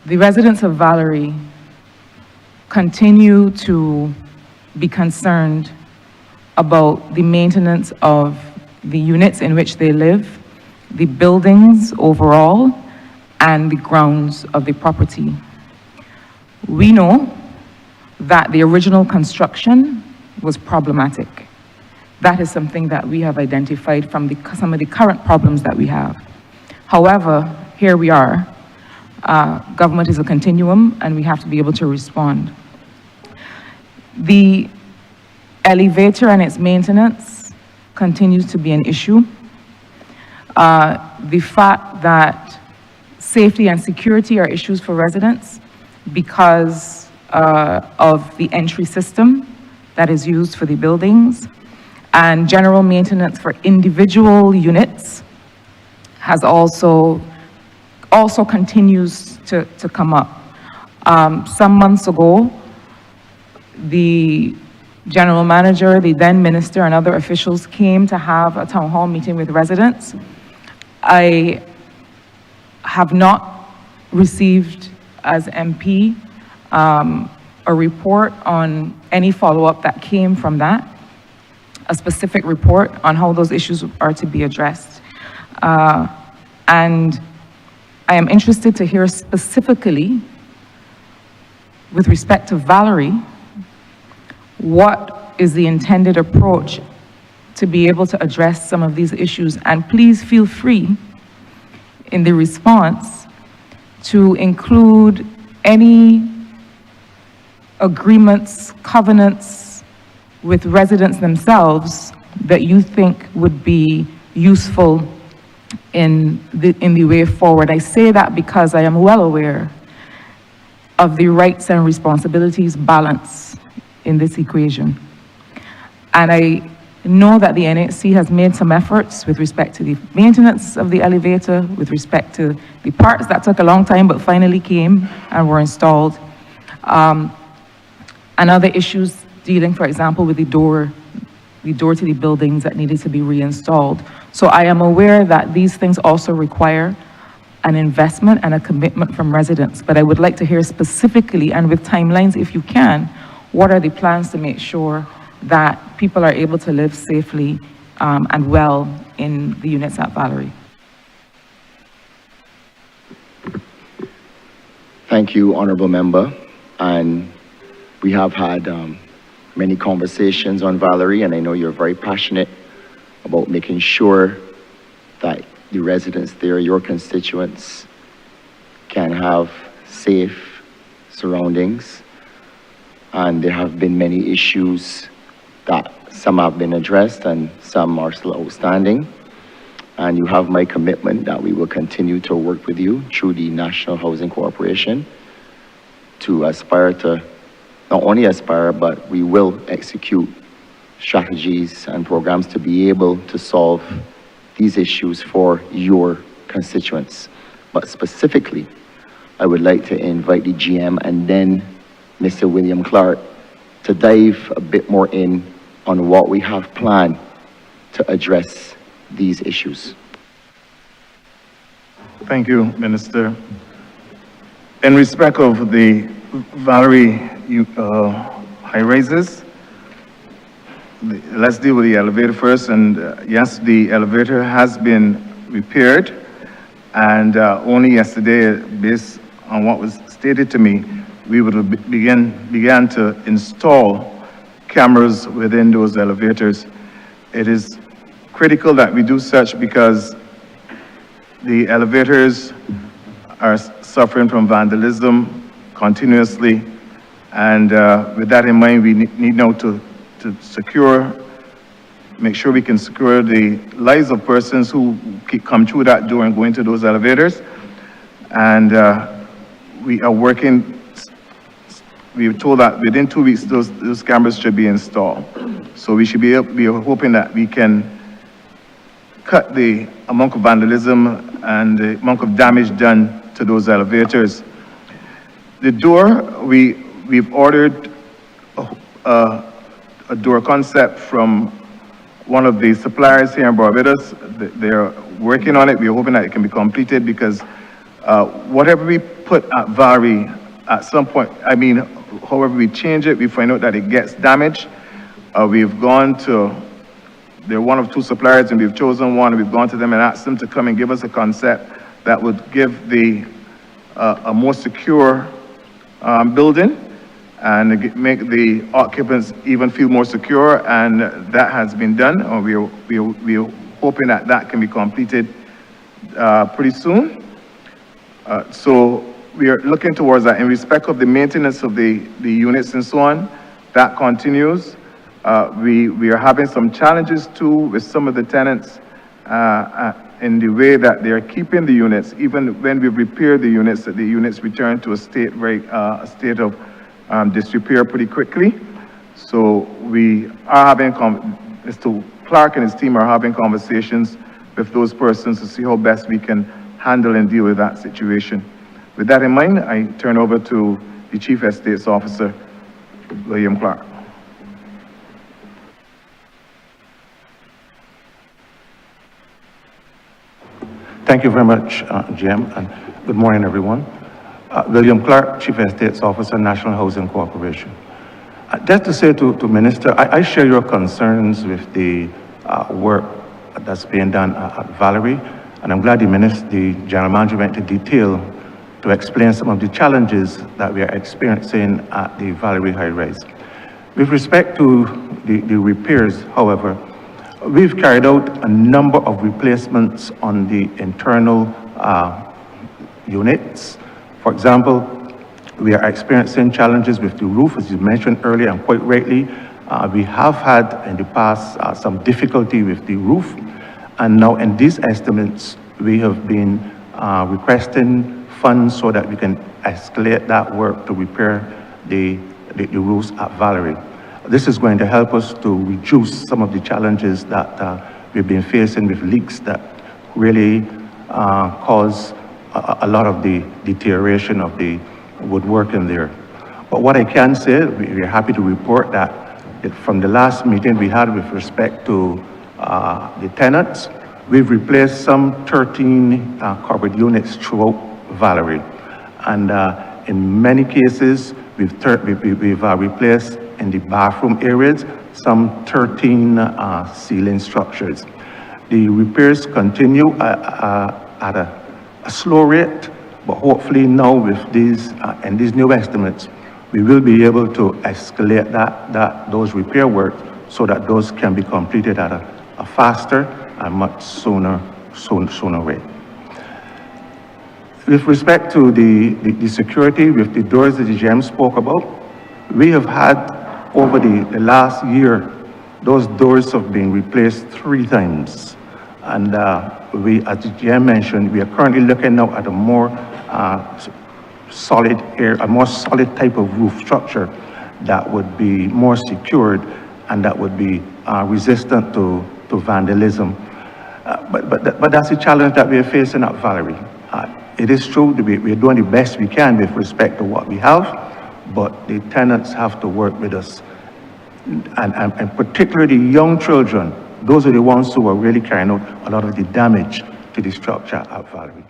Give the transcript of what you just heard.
The residents of Valerie continue to be concerned about the maintenance of the units in which they live, the buildings overall, and the grounds of the property. We know that the original construction was problematic. That is something that we have identified from some of the current problems that we have. However, here we are. Government is a continuum, and we have to be able to respond. The elevator and its maintenance continues to be an issue. The fact that safety and security are issues for residents because of the entry system that is used for the buildings, and general maintenance for individual units has also continues to come up. Some months ago, the general manager, the then minister, and other officials came to have a town hall meeting with residents. I have not received, as MP, a report on any follow-up that came from that, a specific report on how those issues are to be addressed. And I am interested to hear specifically, with respect to Valerie, what is the intended approach to be able to address some of these issues. And please feel free in the response to include any agreements, covenants with residents themselves that you think would be useful in the way forward. I say that because I am well aware of the rights and responsibilities balance in this equation. And I know that the NHC has made some efforts with respect to the maintenance of the elevator, with respect to the parts that took a long time but finally came and were installed, and other issues dealing, for example, with the door to the buildings that needed to be reinstalled. So I am aware that these things also require an investment and a commitment from residents, but I would like to hear specifically, and with timelines if you can, what are the plans to make sure that people are able to live safely and well in the units at Valerie? Thank you, Honorable Member. And we have had many conversations on Valerie, and I know you're very passionate about making sure that the residents there, your constituents, can have safe surroundings. And there have been many issues that some have been addressed and some are still outstanding. And you have my commitment that we will continue to work with you through the National Housing Corporation to aspire to, not only aspire, but we will execute strategies and programs to be able to solve these issues for your constituents. But specifically, I would like to invite the GM and then Mr. William Clark to dive a bit more in on what we have planned to address these issues. Thank you, Minister. In respect of the Valerie high rises, let's deal with the elevator first. And yes, the elevator has been repaired, and only yesterday, based on what was stated to me, we would began to install cameras within those elevators. It is critical that we do such because the elevators are suffering from vandalism continuously, and with that in mind, we need now to make sure we can secure the lives of persons who come through that door and go into those elevators. And we are working. We were told that within 2 weeks, those cameras should be installed. So we should be hoping that we can cut the amount of vandalism and the amount of damage done to those elevators. The door, we've ordered a door concept from one of the suppliers here in Barbados. They're working on it. We're hoping that it can be completed because Whatever we put at Valerie, at some point, I mean, however we change it, we find out that it gets damaged. We've gone to, they're one of two suppliers, and we've chosen one, and we've gone to them and asked them to come and give us a concept that would give the, a more secure building and make the occupants even feel more secure, and that has been done. We're hoping that that can be completed pretty soon. So we are looking towards that. In respect of the maintenance of the units and so on, that continues. We are having some challenges too with some of the tenants in the way that they are keeping the units. Even when we've repaired the units, that the units return to a state a state of disrepair pretty quickly. So we are having, Mr. Clark and his team are having conversations with those persons to see how best we can handle and deal with that situation. With that in mind, I turn over to the Chief Estates Officer, William Clark. Thank you very much, Jim, and good morning, everyone. William Clark, Chief Estates Officer, National Housing Corporation. Just to say to Minister, I share your concerns with the work that's being done at Valerie, and I'm glad the General Manager went into detail to explain some of the challenges that we are experiencing at the Valerie High Rise. With respect to the repairs, however, we've carried out a number of replacements on the internal units. For example, we are experiencing challenges with the roof, as you mentioned earlier, and quite rightly. We have had in the past some difficulty with the roof, and now in these estimates, we have been requesting funds so that we can escalate that work to repair the roofs at Valerie. This is going to help us to reduce some of the challenges that we've been facing with leaks that really cause a lot of the deterioration of the woodwork in there. But what I can say, we're happy to report that from the last meeting we had with respect to the tenants, we've replaced some 13 cupboard units throughout Valerie. And in many cases, we've replaced in the bathroom areas some 13 ceiling structures. The repairs continue at a slow rate, but hopefully now with these and these new estimates, we will be able to escalate those repair work so that those can be completed at a faster and much sooner rate. With respect to the security with the doors that the GM spoke about, we have had over the last year, those doors have been replaced 3 times. And we, as the GM mentioned, we are currently looking now at a more solid type of roof structure that would be more secured and that would be resistant to vandalism. But that's a challenge that we are facing at Valerie. It is true that we're doing the best we can with respect to what we have, but the tenants have to work with us. And particularly young children, those are the ones who are really carrying out a lot of the damage to the structure at Valerie.